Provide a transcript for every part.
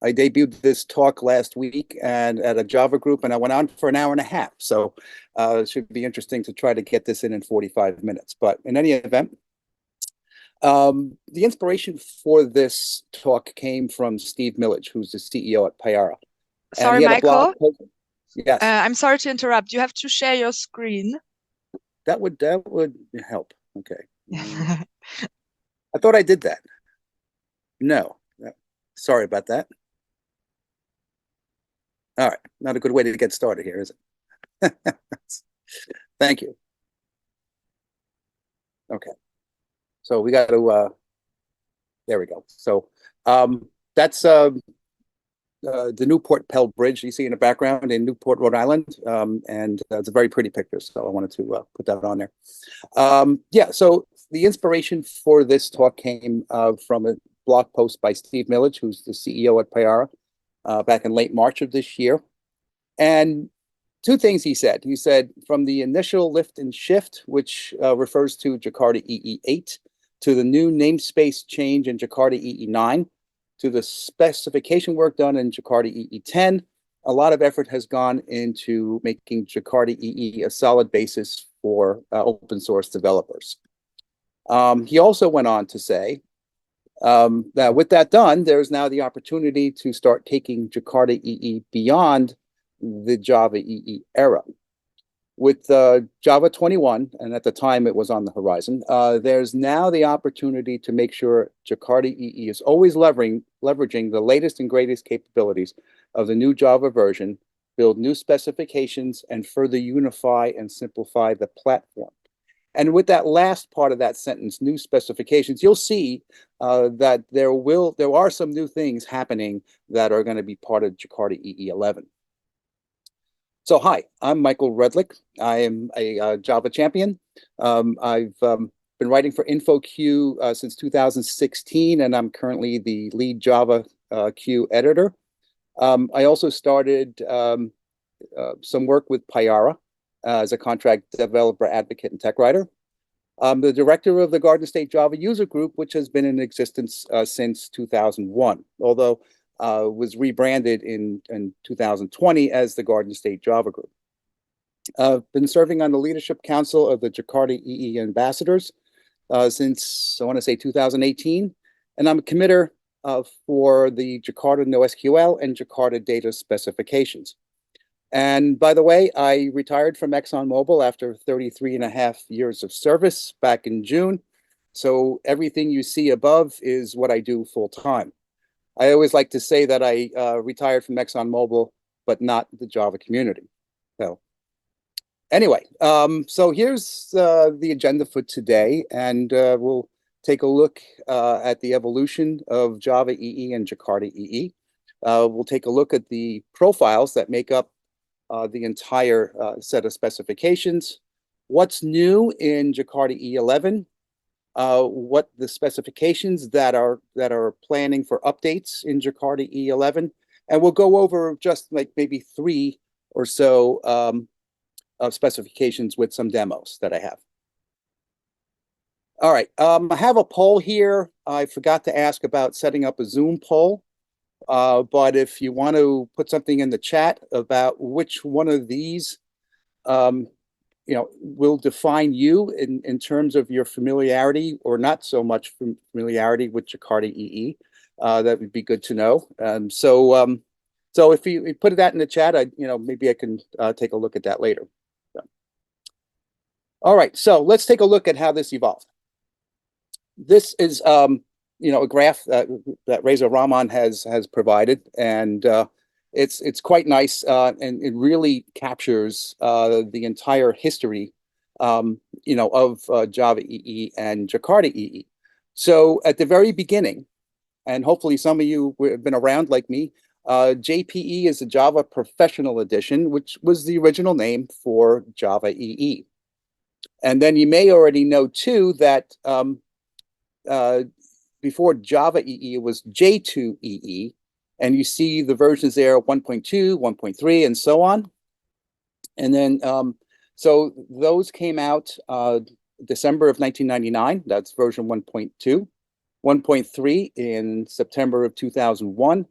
I debuted this talk last week and at a Java group, and I went on for an hour and a half. So it should be interesting to try to get this in 45 minutes. But in any event, the inspiration for this talk came from Steve Millage, who's the CEO at Payara. And Sorry, he had a blog Michael. post. Yes, I'm sorry to interrupt. You have to share your screen. that would help. Okay. I thought I did that. No. Sorry about that. All right. Not a good way to get started here, is it? Thank you. Okay. So we got to, there we go. So that's the Newport Pell Bridge you see in the background in Newport, Rhode Island. And it's a very pretty picture. So I wanted to put that on there. Yeah, so the inspiration for this talk came from a blog post by Steve Millage, who's the CEO at Payara, back in late March of this year. And two things he said. He said from the initial lift and shift, which refers to Jakarta EE8, to the new namespace change in Jakarta EE9, to the specification work done in Jakarta EE10, a lot of effort has gone into making Jakarta EE a solid basis for open source developers. He also went on to say that with that done, there's now the opportunity to start taking Jakarta EE beyond the Java EE era. With Java 21, and at the time it was on the horizon, there's now the opportunity to make sure Jakarta EE is always leveraging the latest and greatest capabilities of the new Java version, build new specifications, and further unify and simplify the platform. And with that last part of that sentence, new specifications, you'll see that there are some new things happening that are going to be part of Jakarta EE 11. So hi, I'm Michael Redlich. I am a Java champion. I've been writing for InfoQ since 2016, and I'm currently the lead Java Q editor. I also started some work with Payara as a contract developer, advocate, and tech writer. I'm the director of the Garden State Java user group, which has been in existence since 2001, although was rebranded in 2020 as the Garden State Java Group. I've been serving on the leadership council of the Jakarta EE ambassadors since, I want to say, 2018, and I'm a committer for the Jakarta NoSQL and Jakarta data specifications. And by the way, I retired from ExxonMobil after 33 and a half years of service back in June. So everything you see above is what I do full time. I always like to say that I retired from ExxonMobil, but not the Java community. So anyway, so here's the agenda for today, and we'll take a look at the evolution of Java EE and Jakarta EE. We'll take a look at the profiles that make up the entire set of specifications, what's new in Jakarta E11, what the specifications that are planning for updates in Jakarta E11, and we'll go over just like maybe 3 or so of specifications with some demos that I have. All right, I have a poll here. I forgot to ask about setting up a Zoom poll. But if you want to put something in the chat about which one of these, will define you in terms of your familiarity or not so much familiarity with Jakarta EE, that would be good to know. So if you put that in the chat, maybe I can take a look at that later. So. All right, so let's take a look at how this evolved. This is a graph that Reza Rahman has provided, and it's quite nice, and it really captures the entire history, of Java EE and Jakarta EE. So at the very beginning, and hopefully some of you have been around like me, JPE is the Java Professional Edition, which was the original name for Java EE. And then you may already know too that before Java EE, it was J2EE, and you see the versions there, 1.2, 1.3, and so on. And then, so those came out December of 1999, that's version 1.2, 1.3 in September of 2001,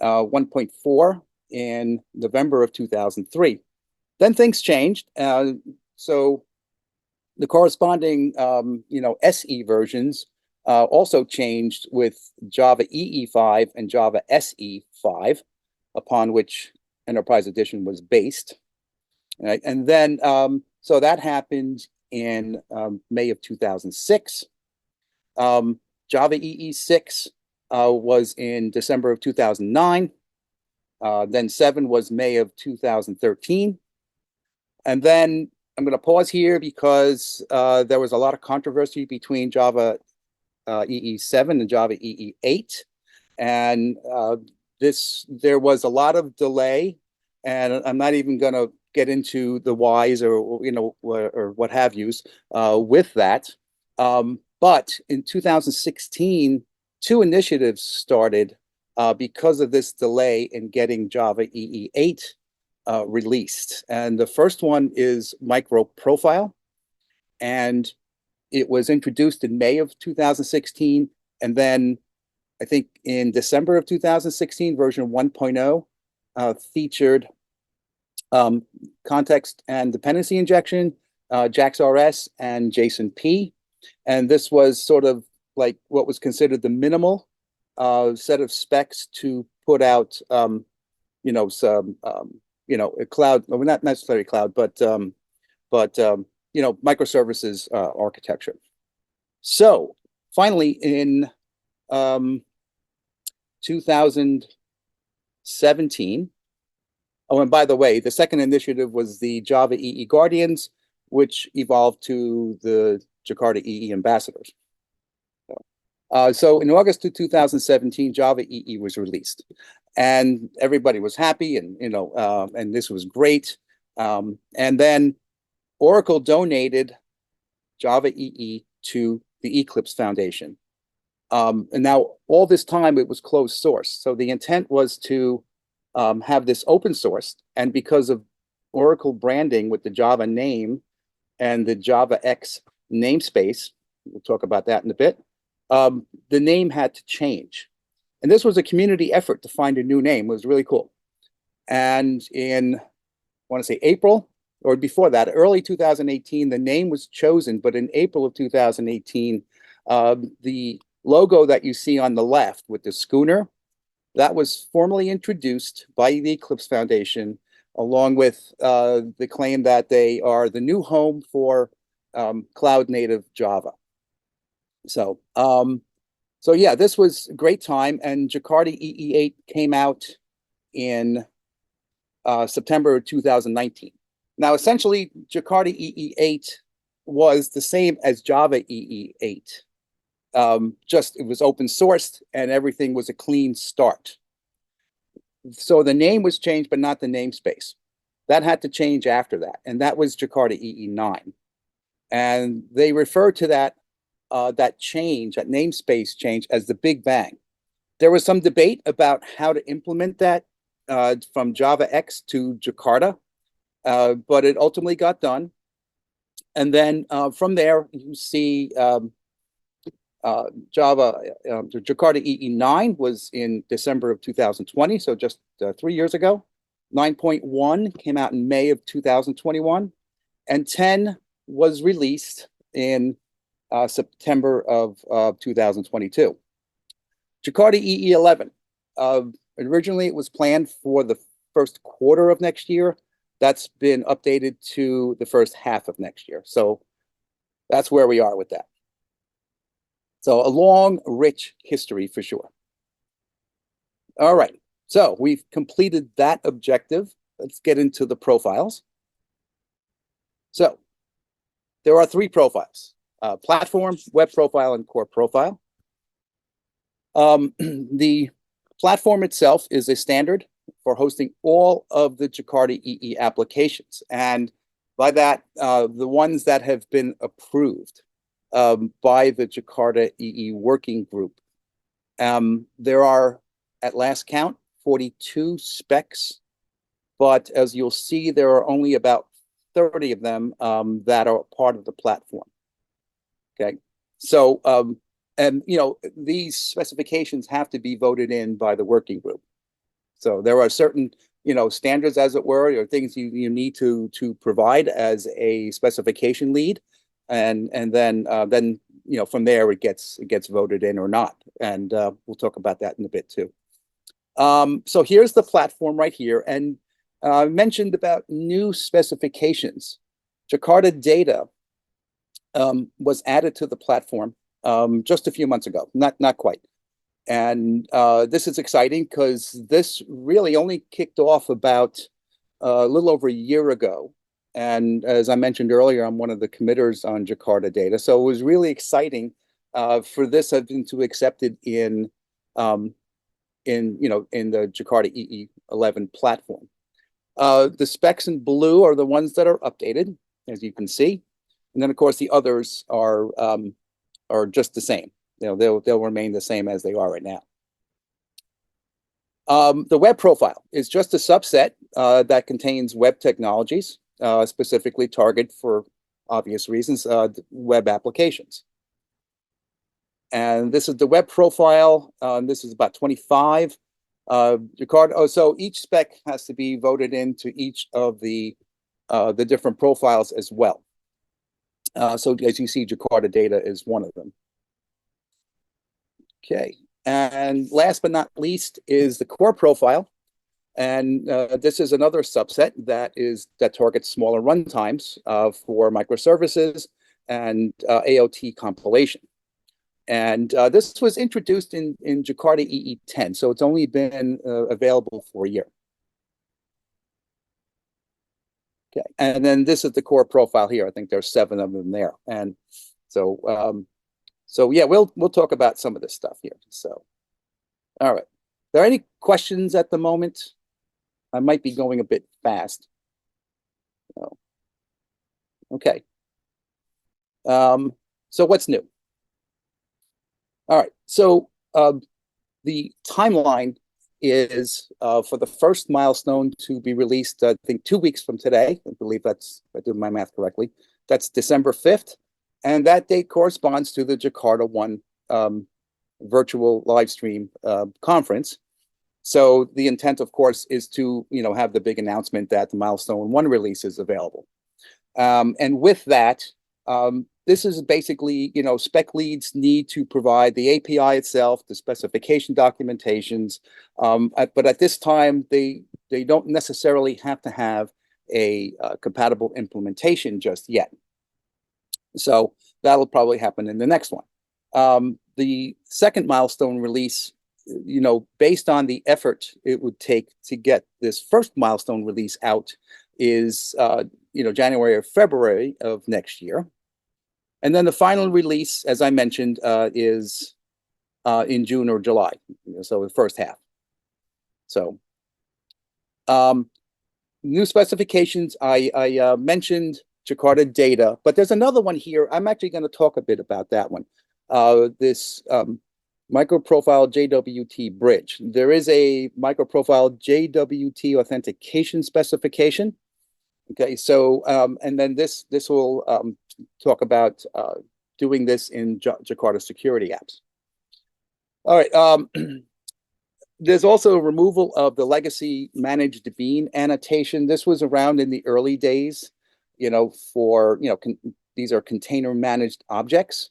1.4 in November of 2003. Then things changed. So the corresponding, SE versions also changed with Java EE 5 and Java SE 5, upon which Enterprise Edition was based. Right? And then, so that happened in May of 2006. Java EE 6 was in December of 2009. Then 7 was May of 2013. And then I'm going to pause here because there was a lot of controversy between Java EE 7 and Java EE 8. And there was a lot of delay, and I'm not even going to get into the whys or what have yous with that. But in 2016, two initiatives started because of this delay in getting Java EE 8 released. And the first one is Micro Profile, and it was introduced in May of 2016, and then I think in December of 2016, version 1.0 featured context and dependency injection, JAX-RS, and JSON-P. And this was sort of like what was considered the minimal set of specs to put out, some, a cloud, well, not necessarily cloud, but microservices architecture. So finally, in 2017. Oh, and by the way, the second initiative was the Java EE Guardians, which evolved to the Jakarta EE Ambassadors. So in August of 2017, Java EE was released, and everybody was happy, and and this was great. And then Oracle donated Java EE to the Eclipse Foundation. And now all this time it was closed source. So the intent was to have this open sourced, and because of Oracle branding with the Java name and the JavaX namespace, we'll talk about that in a bit, the name had to change. And this was a community effort to find a new name. It was really cool. And in, I want to say April, or before that, early 2018, the name was chosen, but in April of 2018, the logo that you see on the left with the schooner, that was formally introduced by the Eclipse Foundation, along with the claim that they are the new home for cloud native Java. So, so yeah, this was a great time, and Jakarta EE 8 came out in September of 2019. Now, essentially, Jakarta EE 8 was the same as Java EE 8. Just it was open sourced and everything was a clean start. So the name was changed, but not the namespace. That had to change after that, and that was Jakarta EE 9. And they refer to that change, that namespace change, as the Big Bang. There was some debate about how to implement that from JavaX to Jakarta, but it ultimately got done. And then from there, you see Jakarta EE 9 was in December of 2020, so just 3 years ago. 9.1 came out in May of 2021, and 10 was released in September of 2022. Jakarta EE 11. Originally, it was planned for the first quarter of next year. That's been updated to the first half of next year. So that's where we are with that. So a long, rich history for sure. All right, so we've completed that objective. Let's get into the profiles. So there are 3 profiles: platform, web profile, and core profile. The platform itself is a standard for hosting all of the Jakarta EE applications. And by that, the ones that have been approved by the Jakarta EE working group. There are, at last count, 42 specs, but as you'll see, there are only about 30 of them that are part of the platform. Okay, so and these specifications have to be voted in by the working group. So there are certain, standards, as it were, or things you need to provide as a specification lead, and then from there it gets voted in or not, and we'll talk about that in a bit too. So here's the platform right here, and I mentioned about new specifications. Jakarta data was added to the platform just a few months ago, not quite. And this is exciting because this really only kicked off about a little over a year ago. And as I mentioned earlier, I'm one of the committers on Jakarta data. So it was really exciting for this to be accepted in the Jakarta EE 11 platform. The specs in blue are the ones that are updated, as you can see. And then, of course, the others are just the same. They'll remain the same as they are right now. The web profile is just a subset that contains web technologies, specifically targeted for obvious reasons, web applications. And this is the web profile. This is about 25. So each spec has to be voted into each of the different profiles as well. So as you see, Jakarta data is one of them. Okay, and last but not least is the core profile, and this is another subset that targets smaller runtimes for microservices and AOT compilation. And this was introduced in Jakarta EE 10, so it's only been available for a year. Okay, and then this is the core profile here. I think there's 7 of them there, and so. So yeah, we'll talk about some of this stuff here. So, all right. Are there any questions at the moment? I might be going a bit fast. Oh. Okay. So what's new? All right. So the timeline is for the first milestone to be released, I think 2 weeks from today. I believe if I did my math correctly. That's December 5th. And that date corresponds to the Jakarta 1 virtual live stream conference. So the intent, of course, is to have the big announcement that the milestone 1 release is available. And with that, this is basically, spec leads need to provide the API itself, the specification documentations, but at this time, they don't necessarily have to have a compatible implementation just yet. So that'll probably happen in the next one. The second milestone release, based on the effort it would take to get this first milestone release out, is January or February of next year. And then the final release, as I mentioned, is in June or July, so the first half. So new specifications, I mentioned Jakarta data, but there's another one here. I'm actually going to talk a bit about that one. This microprofile JWT bridge. There is a microprofile JWT authentication specification. Okay, so and then this will talk about doing this in Jakarta security apps. All right. There's also a removal of the legacy managed bean annotation. This was around in the early days. These are container managed objects,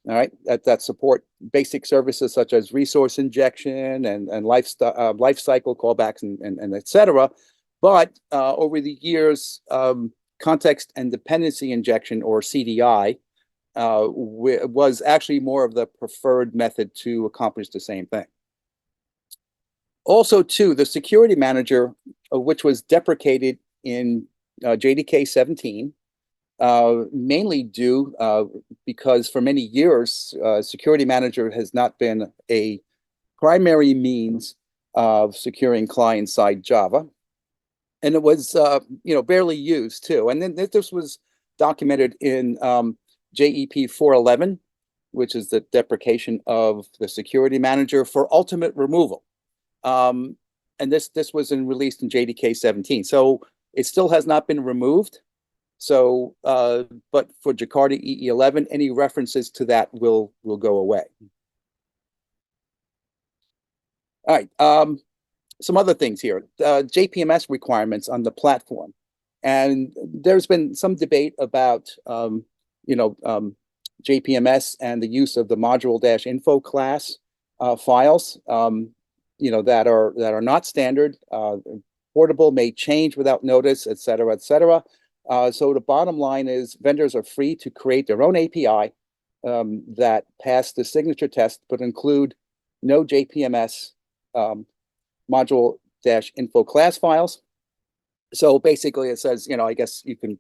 all right, that support basic services such as resource injection and life cycle callbacks and et cetera. But over the years, context and dependency injection, or CDI, was actually more of the preferred method to accomplish the same thing. Also, too, the security manager, which was deprecated in JDK 17, mainly due because for many years, security manager has not been a primary means of securing client-side Java. And it was, barely used too. And then this was documented in JEP 411, which is the deprecation of the security manager for ultimate removal. And this was released in JDK 17. So it still has not been removed. So, but for Jakarta EE 11, any references to that will go away. All right. some other things here. JPMS requirements on the platform. And there's been some debate about, JPMS and the use of the module-info class files, that are not standard, portable, may change without notice, et cetera, et cetera. So the bottom line is vendors are free to create their own API that pass the signature test, but include no JPMS module-info class files. So basically it says, I guess you can,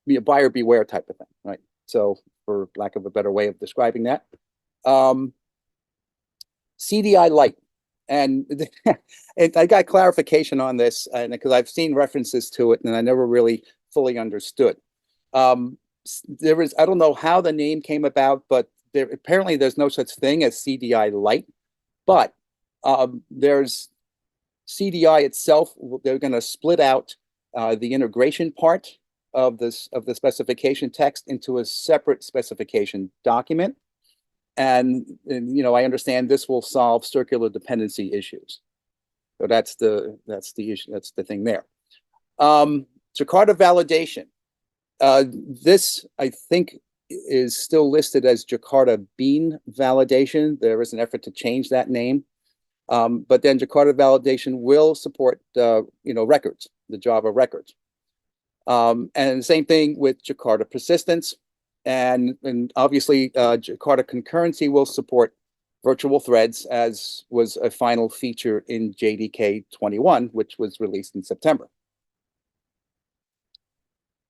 be a buyer beware type of thing, right? So for lack of a better way of describing that. CDI Lite. And I got clarification on this because I've seen references to it and I never really fully understood. There is, I don't know how the name came about, but apparently there's no such thing as CDI Lite, but there's CDI itself. They're going to split out the integration part of the specification text into a separate specification document. And I understand this will solve circular dependency issues. So that's the issue. That's the thing there. Jakarta validation. This, I think, is still listed as Jakarta Bean validation. There is an effort to change that name. But then Jakarta validation will support, records, the Java records. And the same thing with Jakarta persistence. And obviously, Jakarta concurrency will support virtual threads, as was a final feature in JDK 21, which was released in September.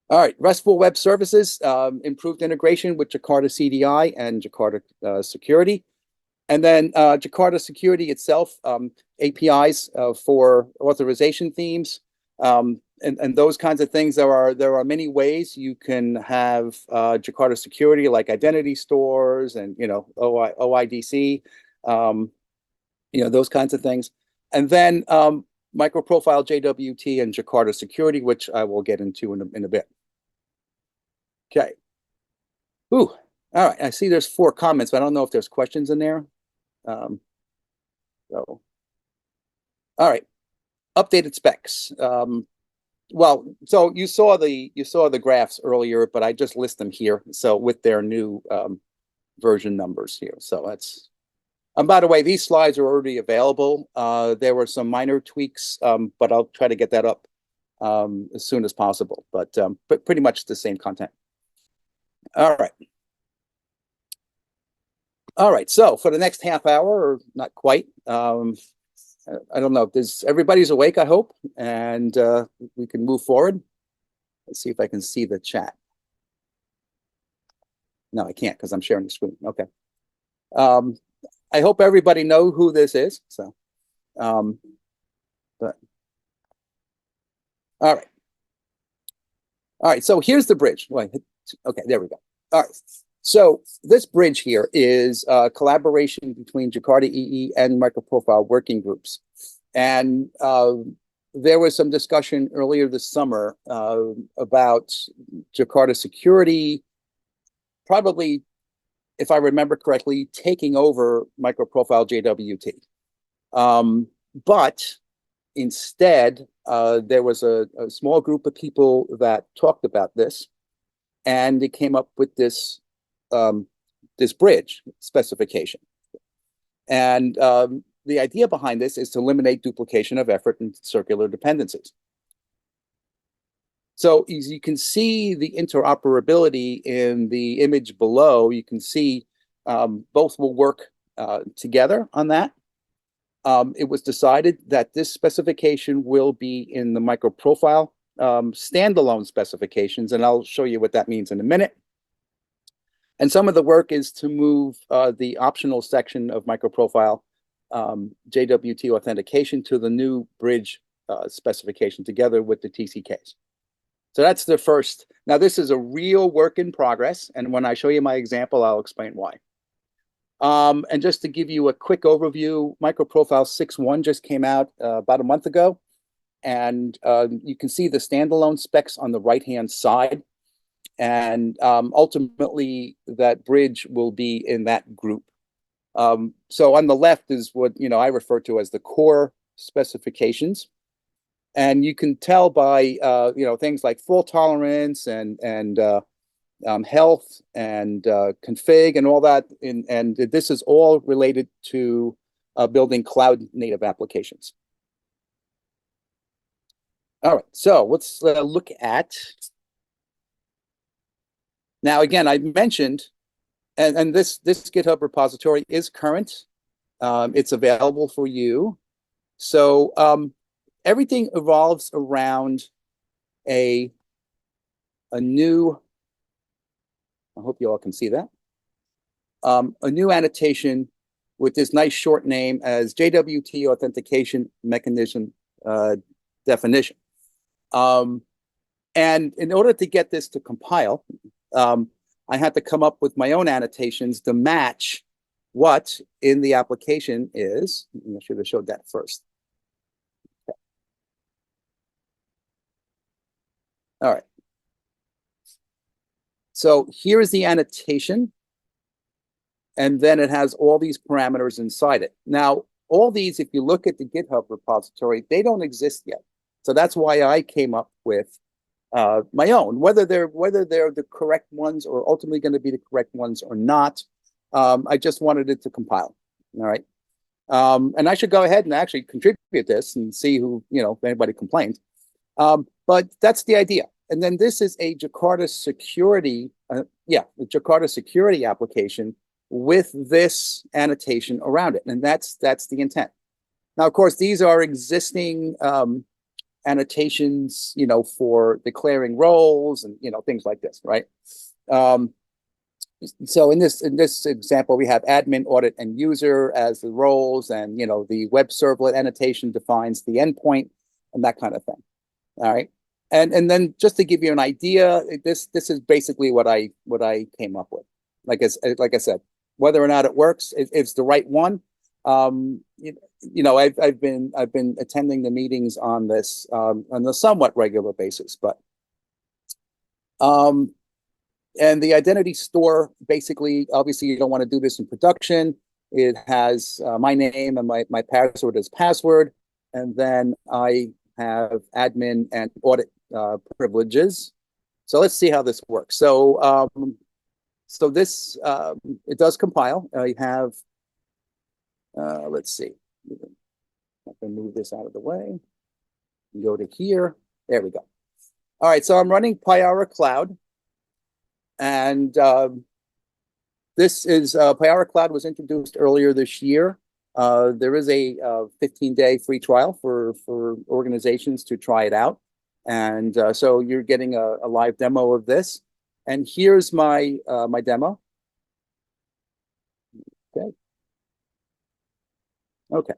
All right, RESTful web services, improved integration with Jakarta CDI and Jakarta security. And then Jakarta security itself, APIs for authorization themes, and those kinds of things. There are many ways you can have Jakarta security, like identity stores and OIDC, those kinds of things. And then microprofile JWT and Jakarta security, which I will get into in a bit. Okay. Ooh. All right. I see there's 4 comments, but I don't know if there's questions in there. All right. Updated specs. Well, so you saw the graphs earlier, but I just list them here. So with their new version numbers here. So that's. By the way, these slides are already available. There were some minor tweaks, but I'll try to get that up as soon as possible. But pretty much the same content. All right. All right. So for the next half hour, or not quite, I don't know. Everybody's awake, I hope, and we can move forward. Let's see if I can see the chat. No, I can't because I'm sharing the screen. Okay. I hope everybody know who this is. So, but all right. All right. So here's the bridge. Wait, okay, there we go. All right. So this bridge here is a collaboration between Jakarta EE and Microprofile working groups. And there was some discussion earlier this summer about Jakarta security, probably, if I remember correctly, taking over Microprofile JWT. But instead, there was a small group of people that talked about this, and they came up with this this bridge specification. And the idea behind this is to eliminate duplication of effort and circular dependencies. So as you can see the interoperability in the image below, you can see both will work together on that. It was decided that this specification will be in the microprofile standalone specifications, and I'll show you what that means in a minute. And some of the work is to move the optional section of microprofile JWT authentication to the new bridge specification together with the TCKs. So that's the first. Now, this is a real work in progress. And when I show you my example, I'll explain why. And just to give you a quick overview, Microprofile 6.1 just came out about a month ago. And you can see the standalone specs on the right-hand side. And ultimately, that bridge will be in that group. So on the left is what, I refer to as the core specifications. And you can tell by, things like fault tolerance and health and config and all that. And this is all related to building cloud native applications. All right, so let's look at. Now, again, I mentioned, and this GitHub repository is current. It's available for you. So everything evolves around a new, I hope you all can see that, a new annotation with this nice short name as JWT Authentication Mechanism Definition. And in order to get this to compile, I had to come up with my own annotations to match what in the application is. I should have showed that first. Okay. All right. So here is the annotation. And then it has all these parameters inside it. Now, all these, if you look at the GitHub repository, they don't exist yet. So that's why I came up with my own, whether they're the correct ones or ultimately going to be the correct ones or not. I just wanted it to compile. All right. And I should go ahead and actually contribute this and see who, if anybody complained. But that's the idea. And then this is a Jakarta security, the Jakarta security application with this annotation around it. And that's the intent. Now, of course, these are existing annotations, for declaring roles and, things like this, right? So in this example, we have admin, audit, and user as the roles, and, the web servlet annotation defines the endpoint and that kind of thing. All right. And then just to give you an idea, this is basically what I came up with. Like I said, whether or not it works, it's the right one. I've been attending the meetings on this on a somewhat regular basis, but and the identity store, basically, obviously you don't want to do this in production. It has my name and my password as password, and then I have admin and audit privileges. So let's see how this works. So so this it does compile. I have let's see. I can move this out of the way. Go to here. There we go. All right, so I'm running Payara Cloud. And this is Payara Cloud was introduced earlier this year. There is a 15-day free trial for organizations to try it out. And so you're getting a live demo of this. And here's my my demo. Okay. Okay.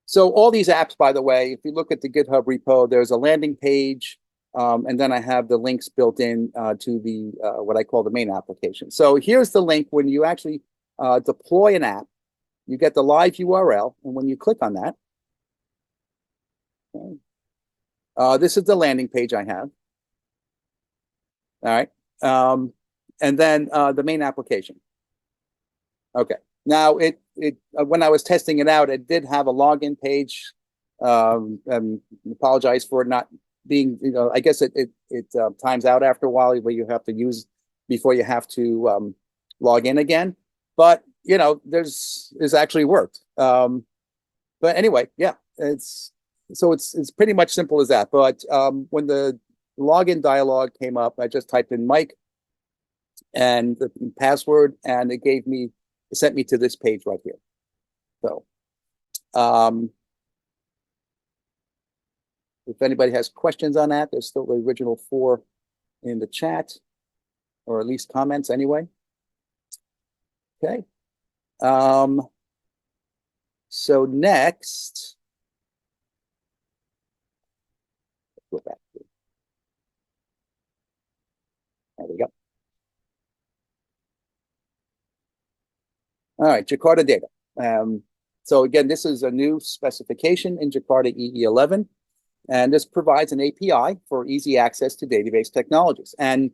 So all these apps, by the way, if you look at the GitHub repo, there's a landing page, and then I have the links built in to the what I call the main application. So here's the link when you actually deploy an app. You get the live URL, and when you click on that, okay, this is the landing page I have. All right, and then the main application. Okay. Now, it when I was testing it out, it did have a login page. And apologize for it not being, I guess it times out after a while where you have to use before you have to log in again. But there's actually worked. But anyway, yeah, it's pretty much simple as that. But when the login dialog came up, I just typed in Mike and the password, and it sent me to this page right here. So if anybody has questions on that, there's still the original 4 in the chat, or at least comments anyway. Okay. So next, let's go back. There we go. All right, Jakarta data. So again, this is a new specification in Jakarta EE 11, and this provides an API for easy access to database technologies. And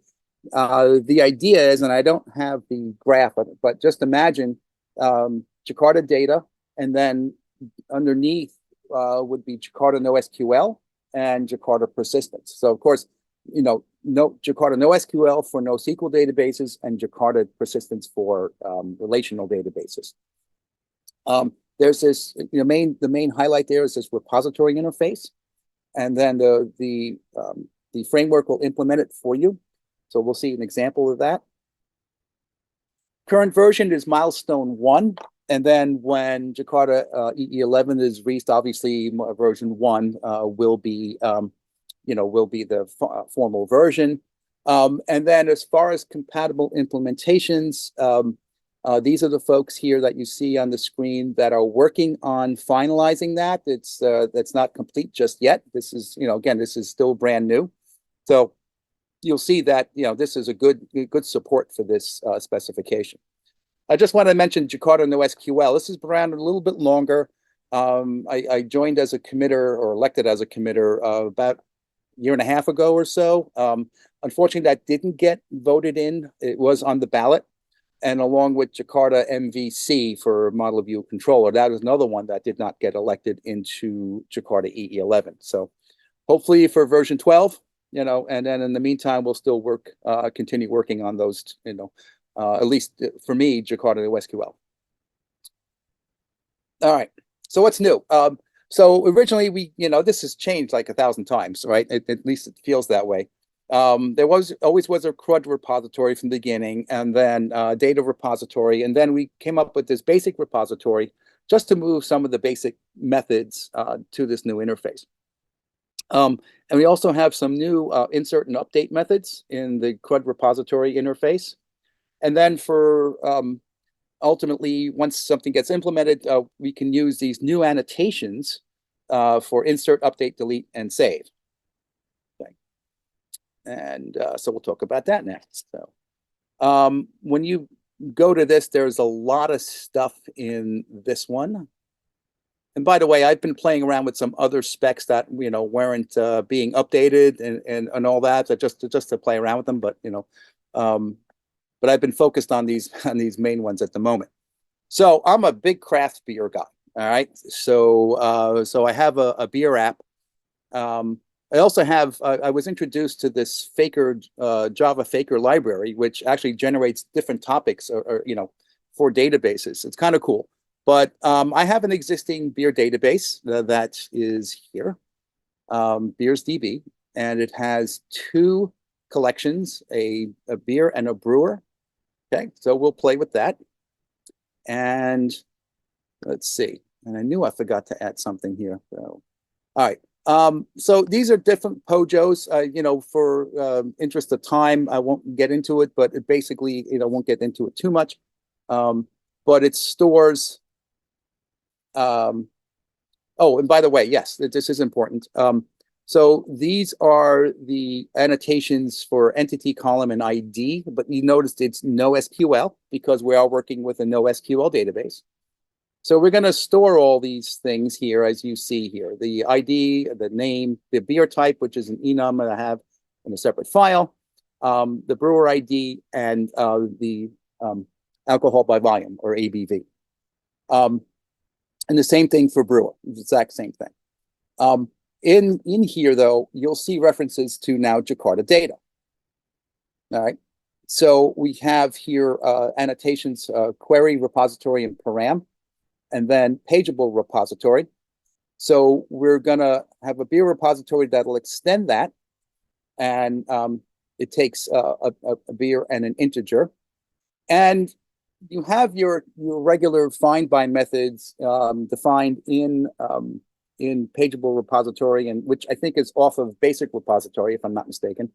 the idea is, and I don't have the graph of it, but just imagine Jakarta data, and then underneath would be Jakarta NoSQL and Jakarta persistence. So of course, Jakarta NoSQL for NoSQL databases and Jakarta persistence for relational databases. There's this, the main highlight there is this repository interface, and then the framework will implement it for you. So we'll see an example of that. Current version is milestone 1. And then when Jakarta EE11 is reached, obviously version 1 will be the formal version. And then as far as compatible implementations, these are the folks here that you see on the screen that are working on finalizing that. That's not complete just yet. This is, again, this is still brand new. So you'll see that, this is a good support for this specification. I just want to mention Jakarta NoSQL. This has been around a little bit longer. I joined as a committer, or elected as a committer, about a year and a half ago or so. Unfortunately, that didn't get voted in. It was on the ballot. And along with Jakarta MVC for model view controller, that was another one that did not get elected into Jakarta EE11. So hopefully for version 12, and then in the meantime, we'll still continue working on those, at least for me, Jakarta NoSQL. All right, so what's new? So originally this has changed like 1,000 times, right? At least it feels that way. There always was a CRUD repository from the beginning, and then data repository, and then we came up with this basic repository just to move some of the basic methods to this new interface. And we also have some new insert and update methods in the CRUD repository interface. And then for ultimately, once something gets implemented, we can use these new annotations for insert, update, delete, and save. And so we'll talk about that next. So when you go to this, there's a lot of stuff in this one. And by the way, I've been playing around with some other specs that weren't being updated and all that, so just to play around with them. But but I've been focused on these main ones at the moment. So I'm a big craft beer guy. All right, so so I have a beer app. I also have, I was introduced to this Faker, Java Faker library, which actually generates different topics or for databases. It's kind of cool. But I have an existing beer database that is here, BeersDB, and it has 2 collections, a beer and a brewer. Okay, so we'll play with that. And let's see. And I knew I forgot to add something here. So, all right. So these are different POJOs, for interest of time, I won't get into it, but it basically, won't get into it too much. But it stores, oh, and by the way, yes, this is important. So these are the annotations for entity, column, and ID, but you noticed it's NoSQL because we are working with a NoSQL database. So we're going to store all these things here, as you see here, the ID, the name, the beer type, which is an enum that I have in a separate file, the brewer ID, and the alcohol by volume, or ABV. And the same thing for brewer, the exact same thing. In here, though, you'll see references to now Jakarta data. All right. So we have here annotations, query, repository, and param, and then pageable repository. So we're going to have a beer repository that'll extend that. And it takes a beer and an integer. And you have your regular find by methods defined in pageable repository, and which I think is off of basic repository, if I'm not mistaken.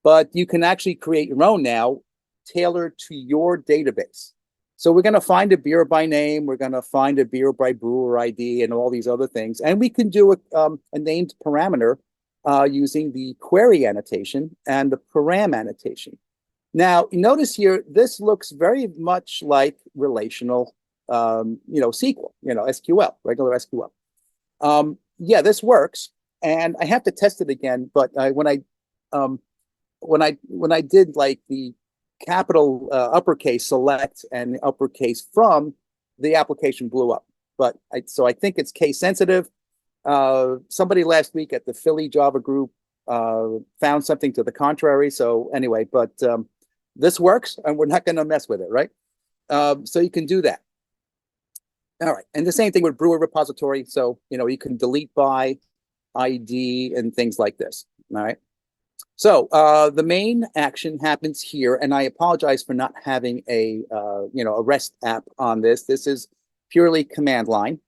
But you can actually create your own now, tailored to your database. So we're going to find a beer by name, we're going to find a beer by brewer ID, and all these other things. And we can do a named parameter using the query annotation and the param annotation. Now, notice here, this looks very much like relational, SQL, SQL, regular SQL. Yeah, this works, and I have to test it again. But when I did like the capital uppercase select and uppercase from, the application blew up. But so I think it's case sensitive. Somebody last week at the Philly Java group found something to the contrary. So anyway, but this works, and we're not going to mess with it, right? So you can do that. All right, and the same thing with Brewer repository. So you can delete by ID and things like this. All right. So the main action happens here, and I apologize for not having a a REST app on this. This is purely command line.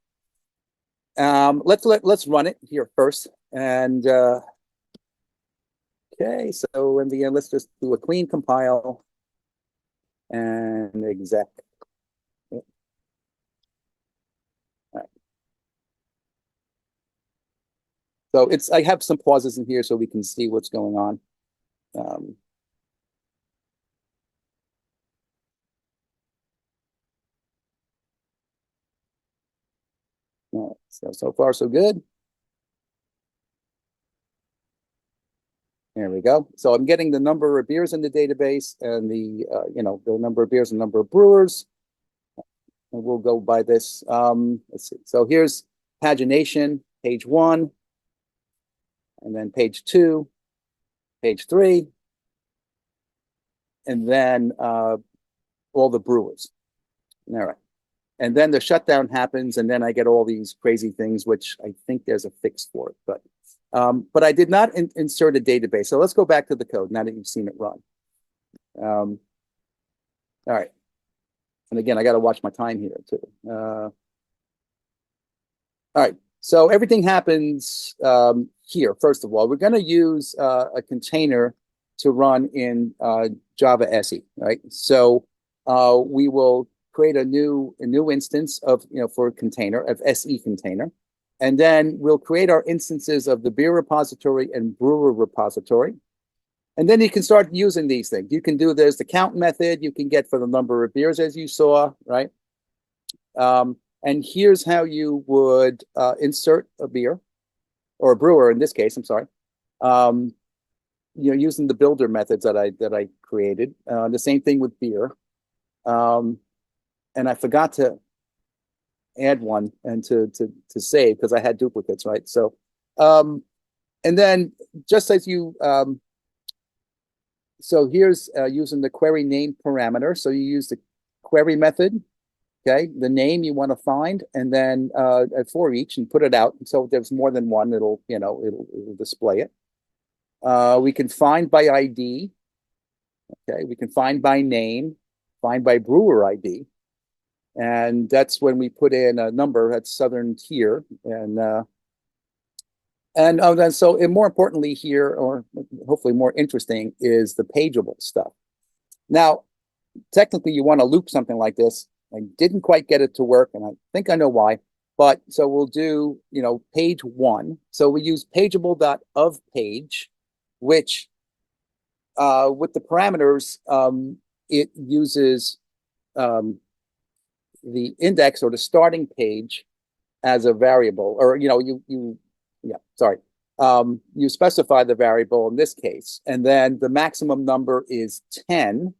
Let's run it here first, and okay. So in the end, let's just do a clean compile and exec. All right. So I have some pauses in here so we can see what's going on. So far so good. There we go. So I'm getting the number of beers in the database and the the number of beers and number of brewers. And we'll go by this. Let's see. So here's pagination, page 1, and then page 2, page 3, and then all the brewers. All right. And then the shutdown happens, and then I get all these crazy things, which I think there's a fix for it. But I did not insert a database. So let's go back to the code now that you've seen it run. All right. And again, I got to watch my time here too. All right. So everything happens here. First of all, we're going to use a container to run in JavaEE, right? So we will create a new instance of for a container of SE container, and then we'll create our instances of the beer repository and brewer repository, and then you can start using these things. You can do this the count method. You can get for the number of beers as you saw, right? And here's how you would insert a beer or a brewer in this case. I'm sorry. Using the builder methods that I created. The same thing with beer. And I forgot to add one and to save because I had duplicates, right? So, and then just as you, so here's using the query name parameter. So you use the query method, okay? The name you want to find, and then for each and put it out. And so if there's more than one, it'll display it. We can find by ID, okay? We can find by name, find by brewer ID. And that's when we put in a number that's Southern here, and then more importantly here, or hopefully more interesting, is the pageable stuff. Now, technically, you want to loop something like this. I didn't quite get it to work, and I think I know why. But so we'll do page 1. So we use pageable.ofPage, which with the parameters, it uses the index or the starting page as a variable, or you specify the variable in this case, and then the maximum number is 10.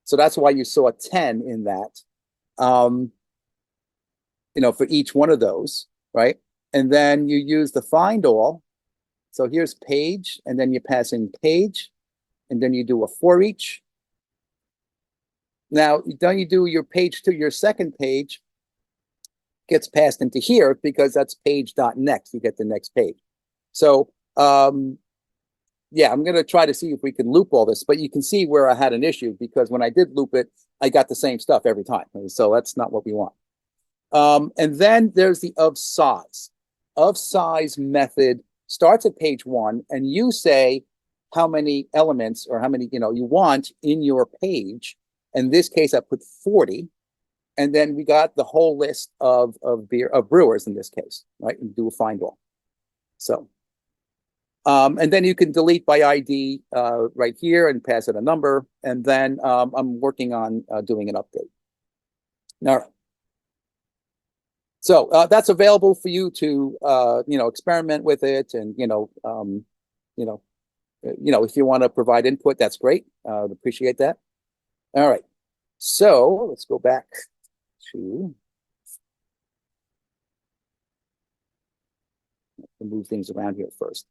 So that's why you saw 10 in that, for each one of those, right? And then you use the find all. So here's page, and then you pass in page, and then you do a for each. Now, then you do your page 2, your second page gets passed into here because that's page.next. You get the next page. So, yeah, I'm going to try to see if we can loop all this, but you can see where I had an issue because when I did loop it, I got the same stuff every time. So that's not what we want. And then there's the of size. Of size method starts at page 1, and you say how many elements or how many you want in your page. In this case, I put 40, and then we got the whole list of brewers in this case, right? And do a find all. So, and then you can delete by ID right here and pass it a number, and then I'm working on doing an update. All right. So that's available for you to experiment with it, and if you want to provide input, that's great. Appreciate that. All right, so let's go back to to move things around here first.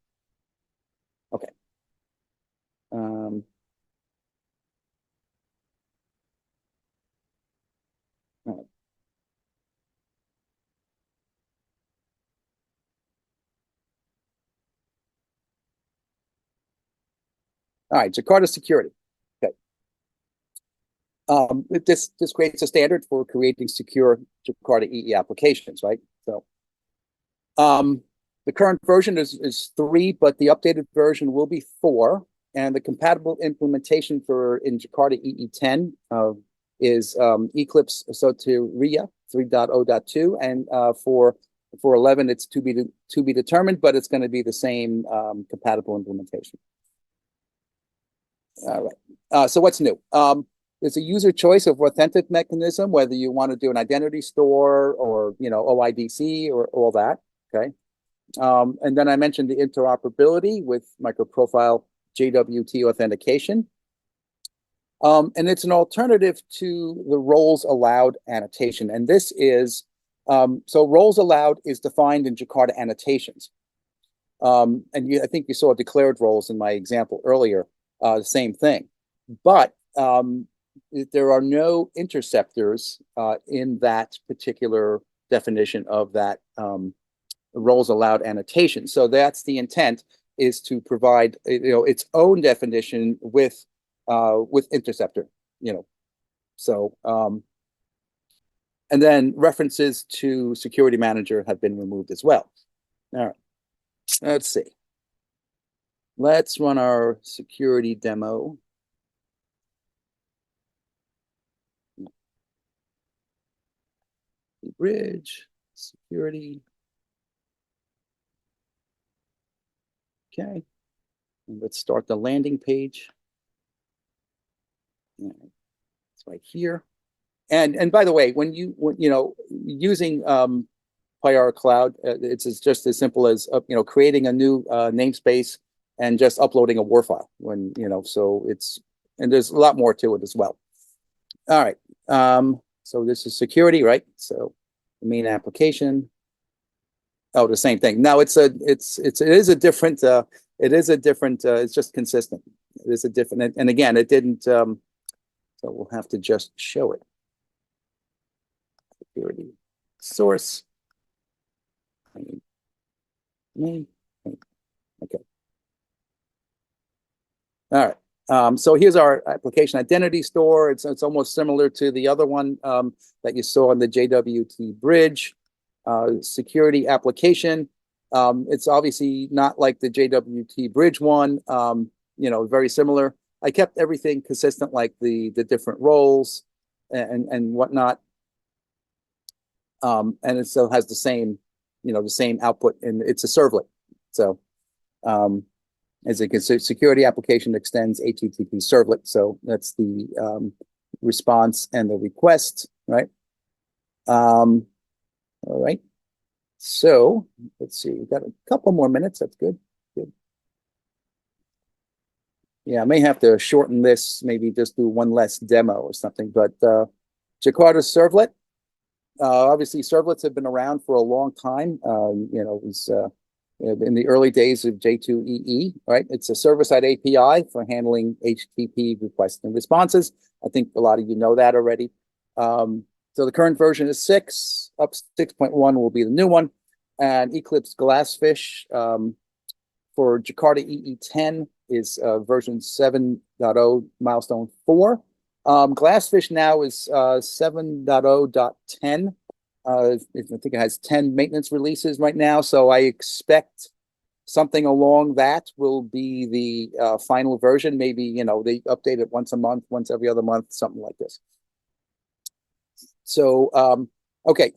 Okay. All right. All right, Jakarta security. Okay. This creates a standard for creating secure Jakarta EE applications, right? So the current version is 3, but the updated version will be 4. And the compatible implementation for in Jakarta EE 10 is Eclipse Soteria 3.0.2, and for 11 it's to be determined, but it's going to be the same compatible implementation. All right. So what's new? There's a user choice of authentic mechanism, whether you want to do an identity store or OIDC or all that. Okay. And then I mentioned the interoperability with microprofile JWT authentication. And it's an alternative to the roles allowed annotation. And this is, so roles allowed is defined in Jakarta annotations. And I think you saw declared roles in my example earlier, the same thing. But there are no interceptors in that particular definition of that roles allowed annotation. So that's the intent, is to provide its own definition with interceptor, So and then references to security manager have been removed as well. All right, let's see. Let's run our security demo. Bridge, security. Okay, and let's start the landing page. It's right here. And by the way, when using Pyar Cloud, it's just as simple as creating a new namespace and just uploading a WAR file. So and there's a lot more to it as well. All right. So this is security, right? So the main application. Oh, the same thing. Now it is a different. It's just consistent. It is a different. And again, it didn't. So we'll have to just show it. Security source. Okay. All right. So here's our application identity store. It's almost similar to the other one that you saw on the JWT bridge. Security application. It's obviously not like the JWT bridge one. Very similar. I kept everything consistent, like the different roles and whatnot. And it still has the same, the same output, and it's a servlet. So as you can see, security application extends HTTP servlet. So that's the response and the request, right? All right. So let's see, we've got a couple more minutes. That's good. Good. Yeah, I may have to shorten this, maybe just do one less demo or something, but Jakarta servlet. Obviously, servlets have been around for a long time. It was in the early days of J2EE, right? It's a server-side API for handling HTTP requests and responses. I think a lot of you know that already. So the current version is 6, up 6.1 will be the new one. And Eclipse Glassfish for Jakarta EE 10 is version 7.0 milestone 4. Glassfish now is 7.0.10. I think it has 10 maintenance releases right now. So I expect something along that will be the final version. Maybe, they update it once a month, once every other month, something like this. So, okay.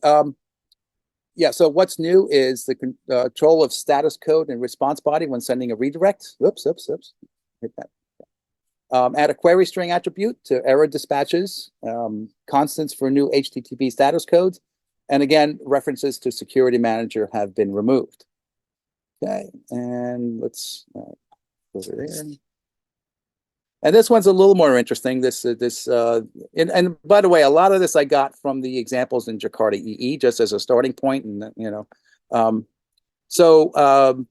Yeah, so what's new is the control of status code and response body when sending a redirect. Oops. Hit that. Add a query string attribute to error dispatches, constants for new HTTP status codes. And again, references to security manager have been removed. Okay, and let's go over there. And this one's a little more interesting. And by the way, a lot of this I got from the examples in Jakarta EE, just as a starting point. And So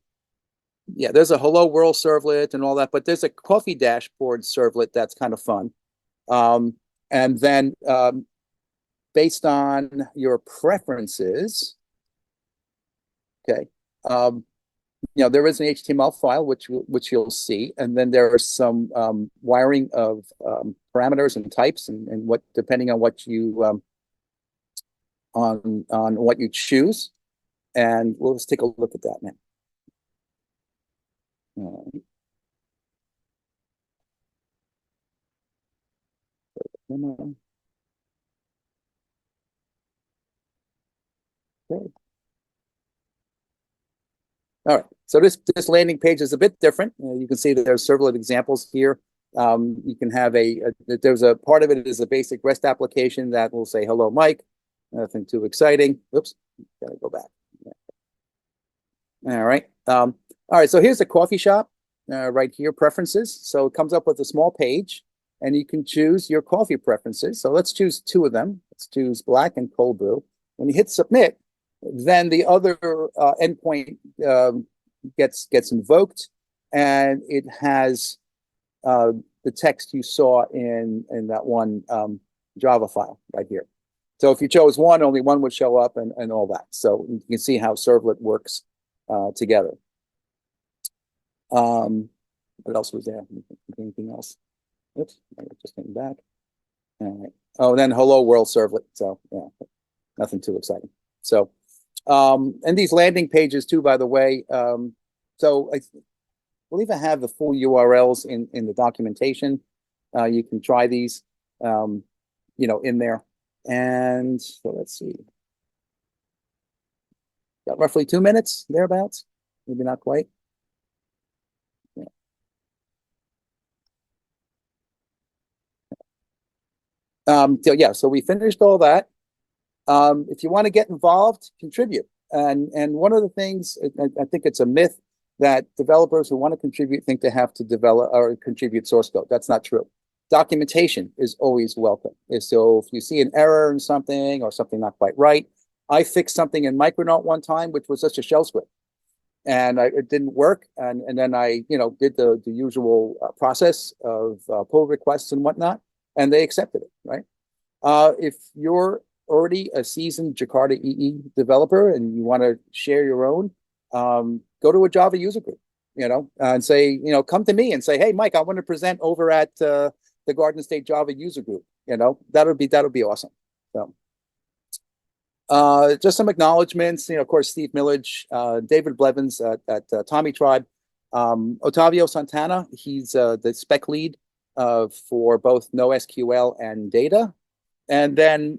yeah, there's a hello world servlet and all that, but there's a coffee dashboard servlet that's kind of fun. And then based on your preferences, okay, there is an HTML file which you'll see, and then there are some wiring of parameters and types, and what depending on what you on what you choose, and let's take a look at that now. Okay. All right, so this landing page is a bit different. You can see that there's servlet examples here. You can have there's a part of it is a basic REST application that will say, hello, Mike. Nothing too exciting. Oops, gotta go back. All right. All right, so here's the coffee shop right here, preferences. So it comes up with a small page, and you can choose your coffee preferences. So let's choose two of them. Let's choose black and cold brew. When you hit submit, then the other endpoint gets invoked, and it has the text you saw in that one Java file right here. So if you chose one, only one would show up, and all that. So you can see how servlet works together. What else was there? Anything else? Oops, I just came back. All right. Oh, then hello world servlet. So yeah, nothing too exciting. So and these landing pages too, by the way. So I believe I have the full URLs in the documentation. You can try these, in there. And so let's see. Got roughly 2 minutes thereabouts, maybe not quite. So we finished all that. If you want to get involved, contribute. And one of the things, I think it's a myth that developers who want to contribute think they have to develop or contribute source code. That's not true. Documentation is always welcome. So if you see an error in something or something not quite right, I fixed something in Micronaut one time, which was just a shell script, and it didn't work. And then I, did the usual process of pull requests and whatnot, and they accepted it, right? If you're already a seasoned Jakarta EE developer and you want to share your own, go to a Java user group, and say, come to me and say, hey, Mike, I want to present over at the Garden State Java user group. That'll be awesome. So, just some acknowledgments. Of course, Steve Millage, David Blevins at Tommy Tribe, Otavio Santana. He's the spec lead for both NoSQL and data. And then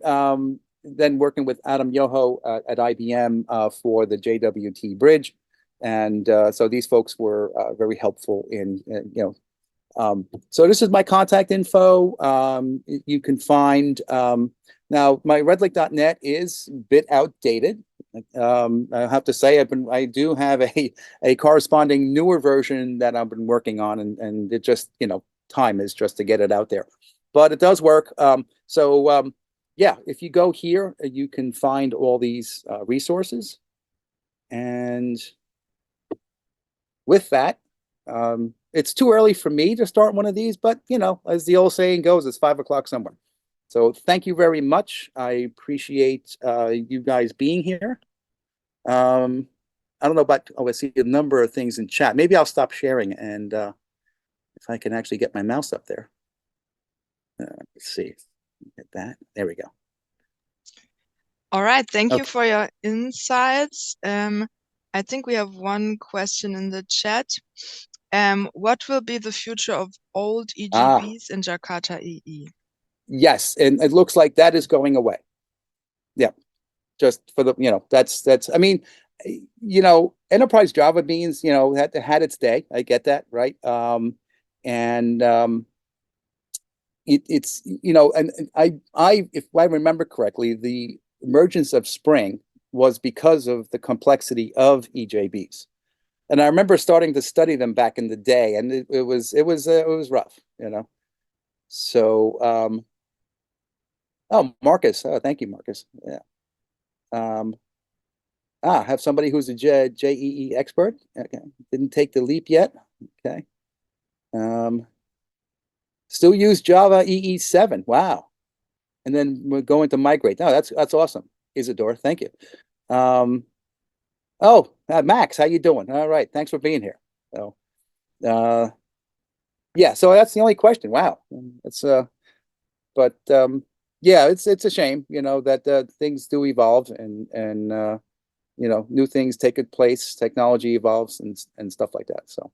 working with Adam Yoho at IBM for the JWT bridge. And so these folks were very helpful in, so this is my contact info. You can find, now my redlich.net is a bit outdated. I have to say I do have a corresponding newer version that I've been working on, and it just, time is just to get it out there. But it does work. Yeah, if you go here, you can find all these resources. And with that, it's too early for me to start one of these, but, as the old saying goes, it's 5 o'clock somewhere. So thank you very much. I appreciate you guys being here. I don't know about, I see a number of things in chat. Maybe I'll stop sharing, and if I can actually get my mouse up there. Let's see. Get that. There we go. All right. Thank you for your insights. I think we have one question in the chat. What will be the future of old EGBs in Jakarta EE? Yes, and it looks like that is going away. Yeah, just for the, that's, I mean, enterprise Java means, had its day. I get that, right? It's, and if I remember correctly, the emergence of Spring was because of the complexity of EJBs. And I remember starting to study them back in the day, and it was rough, So, oh, Marcus, thank you, Marcus. Yeah. Have somebody who's a JEE expert. Okay. Didn't take the leap yet. Okay. Still use Java EE 7. Wow. And then we're going to migrate. No, that's awesome. Isidore, thank you. Max, how you doing? All right, thanks for being here. So, yeah, so that's the only question. Wow, it's yeah, it's a shame, that things do evolve and new things take place, technology evolves and stuff like that. So.